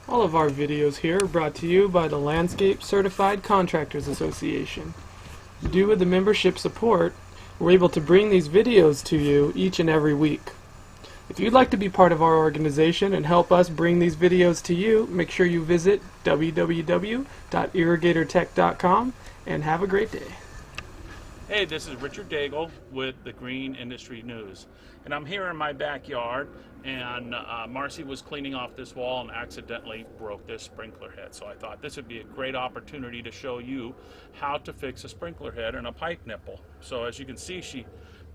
All of our videos here are brought to you by the Landscape Certified Contractors Association. Due to the membership support, we're able to bring these videos to you each and every week. If you'd like to be part of our organization and help us bring these videos to you, make sure you visit www.irrigatortech.com and have a great day. Hey, this is Richard Daigle with the Green Industry News, and I'm here in my backyard, and Marcy was cleaning off this wall and accidentally broke this sprinkler head. So I thought this would be a great opportunity to show you how to fix a sprinkler head and a pipe nipple. So as you can see, she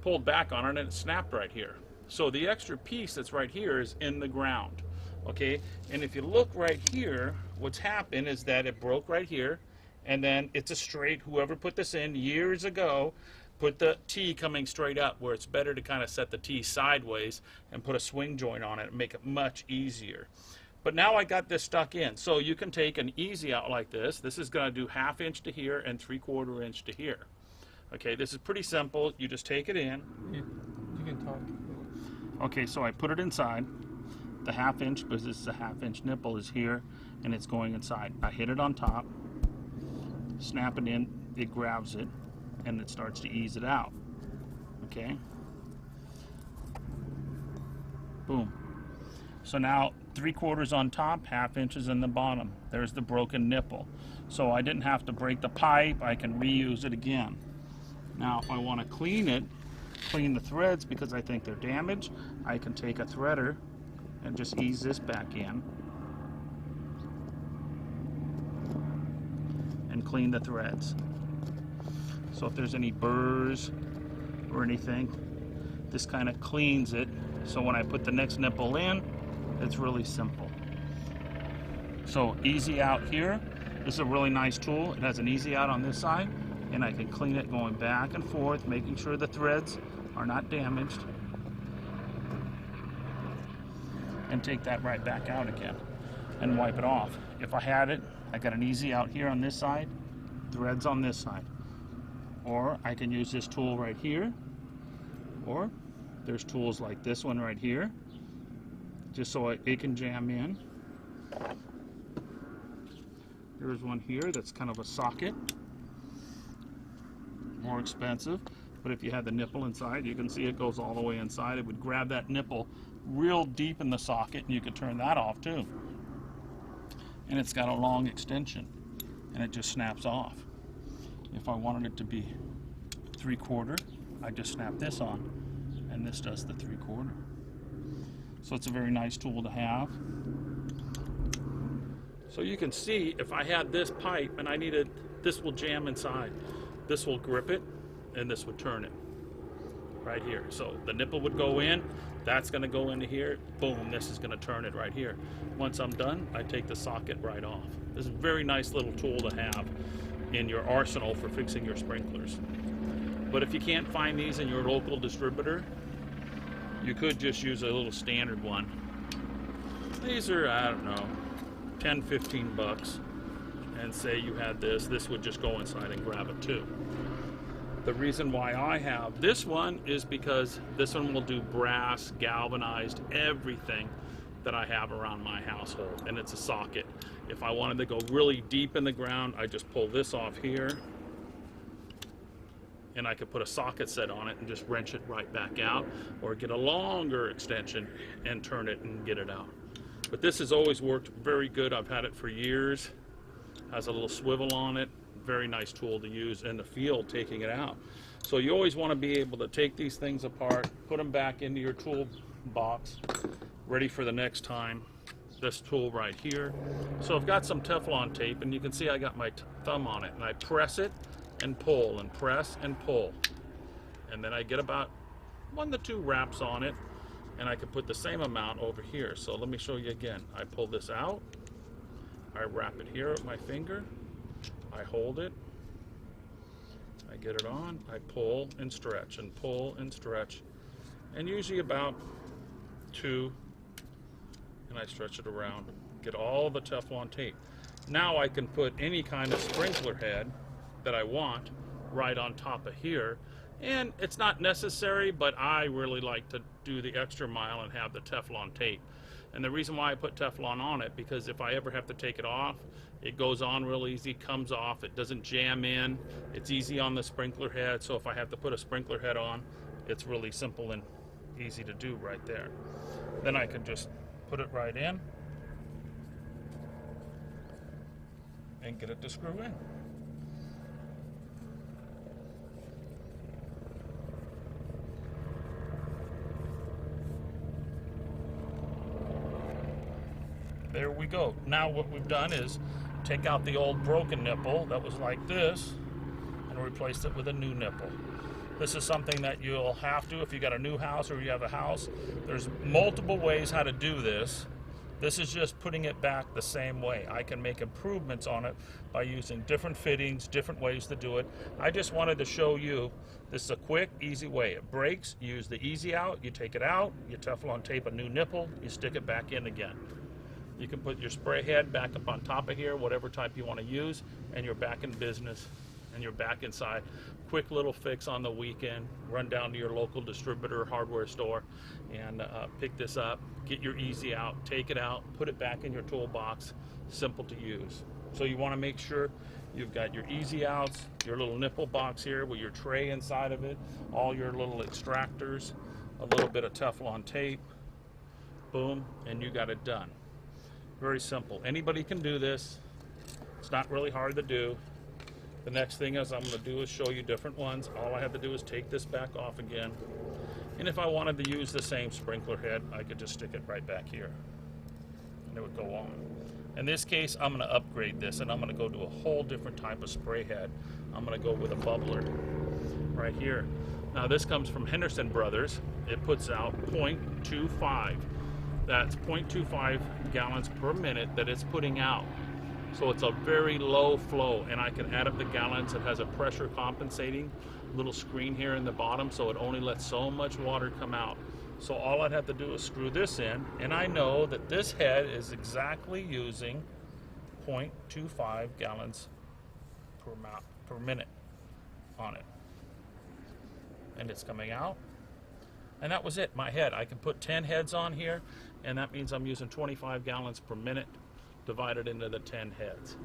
pulled back on it and it snapped right here. So the extra piece that's right here is in the ground, okay? And if you look right here, what's happened is that it broke right here, and then it's a straight, whoever put this in years ago put the T coming straight up, where it's better to kind of set the T sideways and put a swing joint on it and make it much easier. But now I got this stuck in, so you can take an easy out like this. This is going to do 1/2 inch to here and 3/4 inch to here. Okay, this is pretty simple. You just take it in. You can talk. Okay, so I put it inside. The 1/2 inch, because this is a 1/2 inch nipple, is here and it's going inside. I hit it on top, snap it in, it grabs it, and it starts to ease it out. Okay, boom. So now 3/4 on top, 1/2 inches in the bottom. There's the broken nipple. So I didn't have to break the pipe, I can reuse it again. Now if I want to clean it, clean the threads because I think they're damaged, I can take a threader and just ease this back in and clean the threads. So if there's any burrs or anything, this kind of cleans it. So when I put the next nipple in, it's really simple. So easy out here. This is a really nice tool. It has an easy out on this side, and I can clean it going back and forth, making sure the threads are not damaged, and take that right back out again and wipe it off. If I had it, I got an easy out here on this side, threads on this side. Or I can use this tool right here, or there's tools like this one right here, just so it can jam in. There's one here that's kind of a socket, more expensive, but if you had the nipple inside, you can see it goes all the way inside. It would grab that nipple real deep in the socket, and you could turn that off too. And it's got a long extension, and it just snaps off. If I wanted it to be 3/4, I just snap this on, and this does the 3/4. So it's a very nice tool to have. So you can see if I had this pipe and I needed, this will jam inside. This will grip it, and this would turn it right here. So the nipple would go in, that's going to go into here, boom, this is going to turn it right here. Once I'm done, I take the socket right off. This is a very nice little tool to have in your arsenal for fixing your sprinklers. But if you can't find these in your local distributor, you could just use a little standard one. These are, I don't know, 10, 15 bucks. And say you had this would just go inside and grab it too. The reason why I have this one is because this one will do brass, galvanized, everything that I have around my household, and it's a socket. If I wanted to go really deep in the ground, I just pull this off here, and I could put a socket set on it and just wrench it right back out, or get a longer extension and turn it and get it out. But this has always worked very good. I've had it for years. Has a little swivel on it, very nice tool to use in the field taking it out. So you always want to be able to take these things apart, put them back into your tool box, ready for the next time. This tool right here. So I've got some Teflon tape, and you can see I got my thumb on it, and I press it and pull and press and pull. And then I get about 1 to 2 wraps on it, and I can put the same amount over here. So let me show you again. I pull this out, I wrap it here with my finger, I hold it, I get it on, I pull and stretch and pull and stretch, and usually about 2, and I stretch it around, get all the Teflon tape. Now I can put any kind of sprinkler head that I want right on top of here, and it's not necessary, but I really like to do the extra mile and have the Teflon tape. And the reason why I put Teflon on it, because if I ever have to take it off, it goes on real easy, comes off, it doesn't jam in, it's easy on the sprinkler head. So if I have to put a sprinkler head on, it's really simple and easy to do right there. Then I can just put it right in and get it to screw in. There we go. Now what we've done is take out the old broken nipple that was like this and replaced it with a new nipple. This is something that you'll have to, if you got a new house or you have a house, there's multiple ways how to do this. This is just putting it back the same way. I can make improvements on it by using different fittings, different ways to do it. I just wanted to show you, this is a quick, easy way. It breaks, you use the easy out, you take it out, you Teflon tape a new nipple, you stick it back in again. You can put your spray head back up on top of here, whatever type you want to use, and you're back in business and you're back inside. Quick little fix on the weekend. Run down to your local distributor hardware store and pick this up. Get your easy out, take it out, put it back in your toolbox. Simple to use. So you want to make sure you've got your easy outs, your little nipple box here with your tray inside of it, all your little extractors, a little bit of Teflon tape, boom, and you got it done. Very simple. Anybody can do this. It's not really hard to do. The next thing is I'm going to do is show you different ones. All I have to do is take this back off again. And if I wanted to use the same sprinkler head, I could just stick it right back here. And it would go on. In this case, I'm going to upgrade this and I'm going to go to a whole different type of spray head. I'm going to go with a bubbler right here. Now this comes from Henderson Brothers. It puts out 0.25. That's 0.25 gallons per minute that it's putting out. So it's a very low flow, and I can add up the gallons. It has a pressure compensating little screen here in the bottom, so it only lets so much water come out. So all I'd have to do is screw this in, and I know that this head is exactly using 0.25 gallons per minute on it. And it's coming out. And that was it, my head. I can put 10 heads on here, and that means I'm using 25 gallons per minute divided into the 10 heads.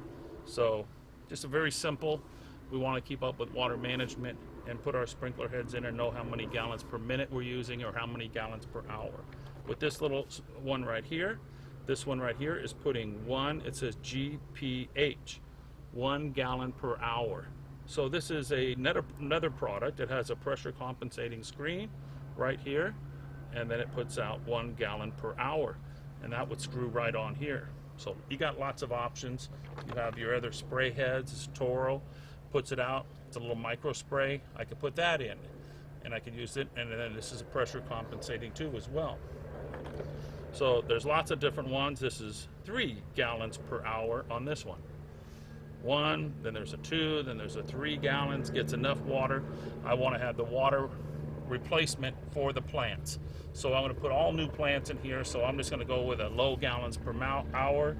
So just a very simple, we want to keep up with water management and put our sprinkler heads in and know how many gallons per minute we're using or how many gallons per hour. With this little one right here, this one right here is putting one, it says GPH, 1 gallon per hour. So this is another product. It has a pressure compensating screen right here, and then it puts out 1 gallon per hour, and that would screw right on here. So you got lots of options. You have your other spray heads. It's Toro, puts it out. It's a little micro spray. I could put that in, and I could use it. And then this is a pressure compensating too as well. So there's lots of different ones. This is 3 gallons per hour on this one. 1, then there's a 2, then there's a 3 gallons. Gets enough water. I want to have the water replacement for the plants. So I'm going to put all new plants in here, so I'm just going to go with a low gallons per hour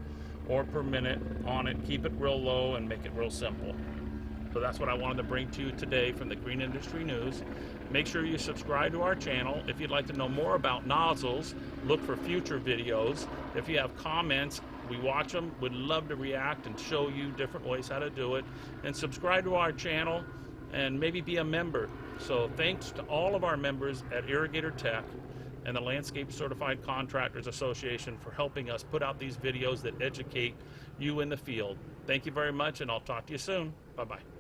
or per minute on it, keep it real low and make it real simple. So that's what I wanted to bring to you today from the Green Industry News. Make sure you subscribe to our channel. If you'd like to know more about nozzles, look for future videos. If you have comments, we watch them. We'd love to react and show you different ways how to do it. And subscribe to our channel and maybe be a member. So thanks to all of our members at Irrigator Tech and the Landscape Certified Contractors Association for helping us put out these videos that educate you in the field. Thank you very much, and I'll talk to you soon. Bye-bye.